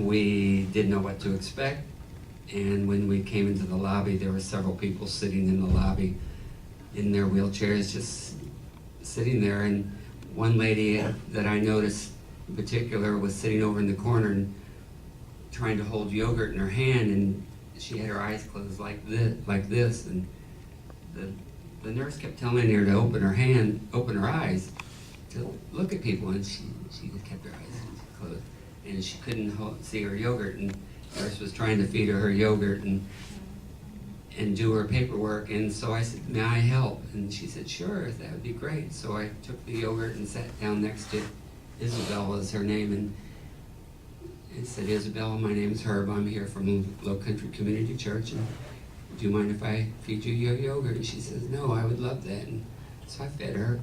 We didn't know what to expect, and when we came into the lobby, there were several people sitting in the lobby in their wheelchairs, just sitting there, and one lady that I noticed in particular was sitting over in the corner and trying to hold yogurt in her hand, and she had her eyes closed like this, and the nurse kept telling her to open her eyes to look at people, and she kept her eyes closed, and she couldn't see her yogurt, and the nurse was trying to feed her yogurt and do her paperwork, and so I said, "May I help?" And she said, "Sure, that would be great." So I took the yogurt and sat down next to Isabel, was her name, and said, "Isabel, my name is Herb. I'm here from LowCountry Community Church, and do you mind if I feed you your yogurt?" And she says, "No, I would love that." And so I fed her.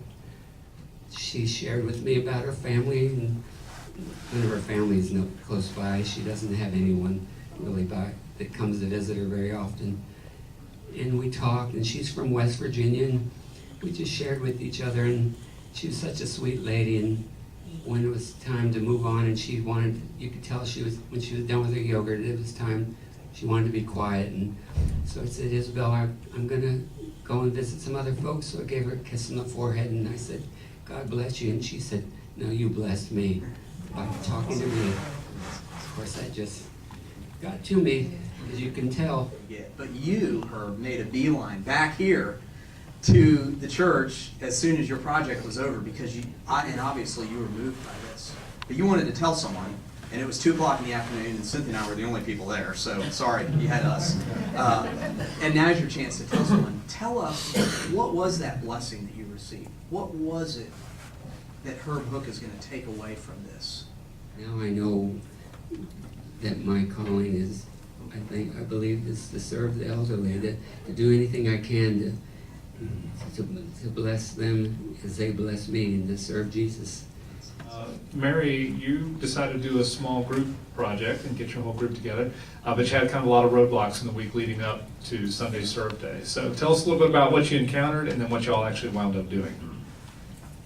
She shared with me about her family, and none of her family is close by. She doesn't have anyone really that comes to visit her very often. And we talked, and she's from West Virginia, and we just shared with each other, and she was such a sweet lady. And when it was time to move on, and you could tell when she was done with her yogurt, it was time, she wanted to be quiet. And so I said, "Isabel, I'm gonna go and visit some other folks." So I gave her a kiss on the forehead, and I said, "God bless you." And she said, "No, you blessed me by talking to me." Of course, that just got to me, as you can tell. But you, Herb, made a beeline back here to the church as soon as your project was over, because and obviously you were moved by this, but you wanted to tell someone, and it was 2 o'clock in the afternoon, and Cynthia and I were the only people there, so sorry, you had us. And now's your chance to tell someone. Tell us, what was that blessing that you received? What was it that Herb Hook is going to take away from this? Now I know that my calling is, I believe, is to serve the elderly, to do anything I can to bless them as they bless me, and to serve Jesus. Mary, you decided to do a small group project and get your whole group together, but you had kind of a lot of roadblocks in the week leading up to Sunday Serve Day. So tell us a little bit about what you encountered and then what y'all actually wound up doing.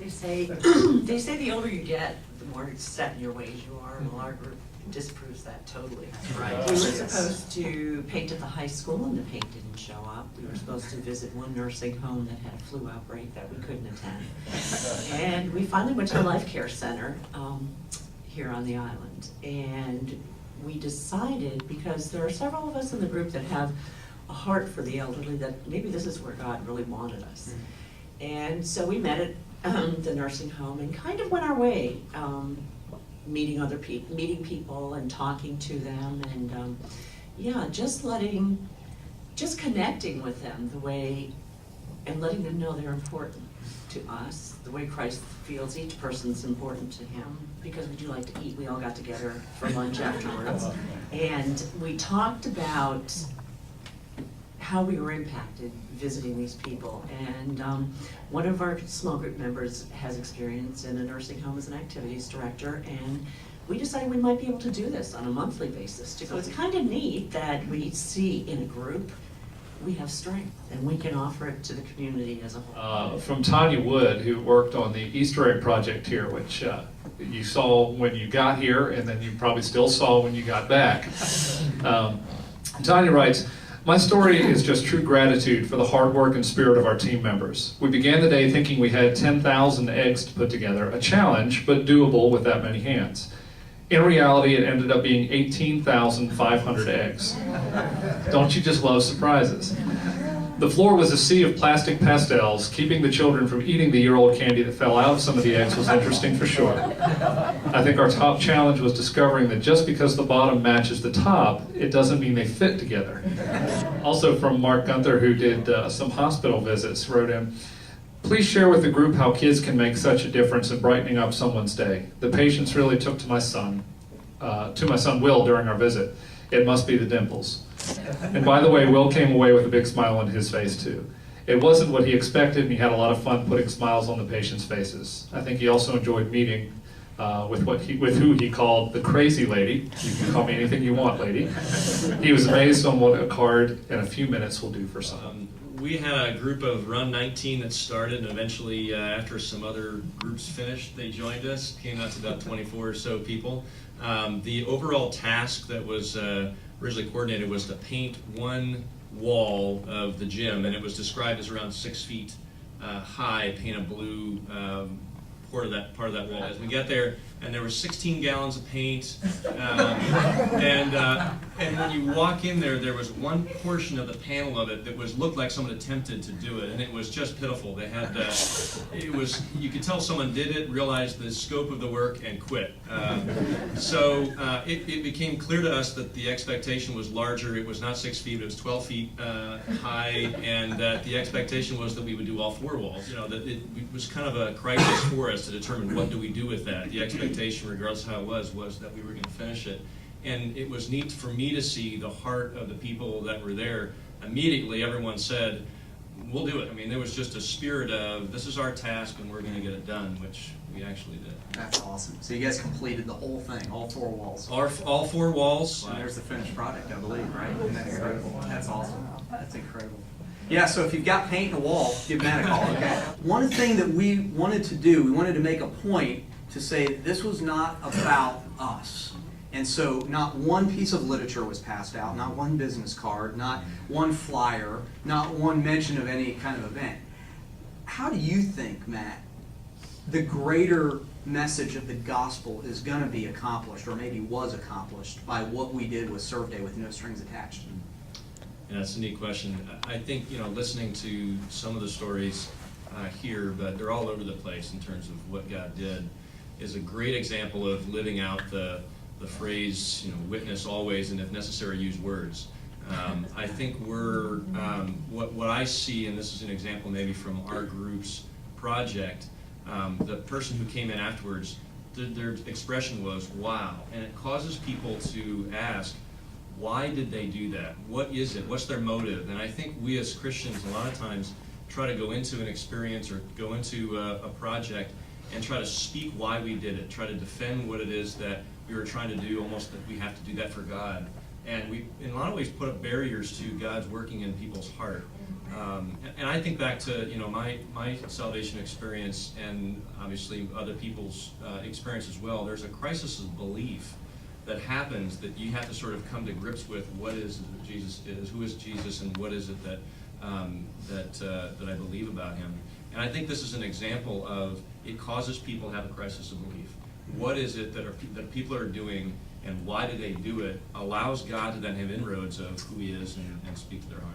They say the older you get, the more set in your ways you are, and our group disproves that totally. Right. We were supposed to paint at the high school, and the paint didn't show up. We were supposed to visit one nursing home that had a flu outbreak that we couldn't attend. And we finally went to a life care center here on the island. And we decided, because there are several of us in the group that have a heart for the elderly, that maybe this is where God really wanted us. And so we met at the nursing home and kind of went our way, meeting people and talking to them, and just connecting with them the way, and letting them know they're important. to us, the way Christ feels each person's important to him, because we do like to eat. We all got together for lunch afterwards. And we talked about how we were impacted visiting these people. And one of our small group members has experience in a nursing home as an activities director, and we decided we might be able to do this on a monthly basis. So it's kind of neat that we see in a group we have strength and we can offer it to the community as a whole. From Tanya Wood, who worked on the Easter egg project here, which you saw when you got here, and then you probably still saw when you got back. Tanya writes, "My story is just true gratitude for the hard work and spirit of our team members. We began the day thinking we had 10,000 eggs to put together, a challenge, but doable with that many hands. In reality, it ended up being 18,500 eggs. Don't you just love surprises? The floor was a sea of plastic pastels. Keeping the children from eating the year-old candy that fell out of some of the eggs was interesting for sure. I think our top challenge was discovering that just because the bottom matches the top, it doesn't mean they fit together." Also from Mark Gunther, who did some hospital visits, wrote in, "Please share with the group how kids can make such a difference in brightening up someone's day. The patients really took to my son Will during our visit. It must be the dimples." And by the way, Will came away with a big smile on his face too. It wasn't what he expected, and he had a lot of fun putting smiles on the patients' faces. I think he also enjoyed meeting with who he called the crazy lady. You can call me anything you want, lady. He was amazed on what a card in a few minutes will do for someone. We had a group of around 19 that started, and eventually, after some other groups finished, they joined us. Came out to about 24 or so people. The overall task that was originally coordinated was to paint one wall of the gym, and it was described as around 6 feet high, paint a blue part of that wall. As we get there, and there were 16 gallons of paint, and when you walk in there, there was one portion of the panel of it that looked like someone attempted to do it, and it was just pitiful. They had you could tell someone did it, realized the scope of the work, and quit. So it became clear to us that the expectation was larger. It was not 6 feet; it was 12 feet high, and that the expectation was that we would do all 4 walls. You know, that it was kind of a crisis for us to determine what do we do with that. The expectation, regardless of how it was that we were going to finish it. And it was neat for me to see the heart of the people that were there. Immediately, everyone said, "We'll do it." I mean, there was just a spirit of, this is our task and we're going to get it done, which we actually did. That's awesome. So you guys completed the whole thing, all 4 walls. All 4 walls. And there's the finished product, I believe, right? Isn't that incredible? That's awesome. That's incredible. Yeah, so if you've got paint in a wall, give Matt a call, okay? One thing that we wanted to do, we wanted to make a point to say that this was not about us. And so not one piece of literature was passed out, not one business card, not one flyer, not one mention of any kind of event. How do you think, Matt, the greater message of the gospel is going to be accomplished, or maybe was accomplished, by what we did with Serve Day with no strings attached? Yeah, that's a neat question. I think, listening to some of the stories here, but they're all over the place in terms of what God did, is a great example of living out the phrase, witness always, and if necessary, use words. I think we're, what I see, and this is an example maybe from our group's project, the person who came in afterwards, their expression was, wow. And it causes people to ask, why did they do that? What is it? What's their motive? And I think we as Christians a lot of times try to go into an experience or go into a project and try to speak why we did it, try to defend what it is that we were trying to do, almost that we have to do that for God. And we, in a lot of ways, put up barriers to God's working in people's heart. And I think back to my salvation experience, and obviously other people's experience as well. There's a crisis of belief that happens that you have to sort of come to grips with. What is it that Jesus is? Who is Jesus? And what is it that I believe about him? And I think this is an example of it causes people to have a crisis of belief. What is it that people are doing, and why do they do it? Allows God to then have inroads of who he is and speak to their heart.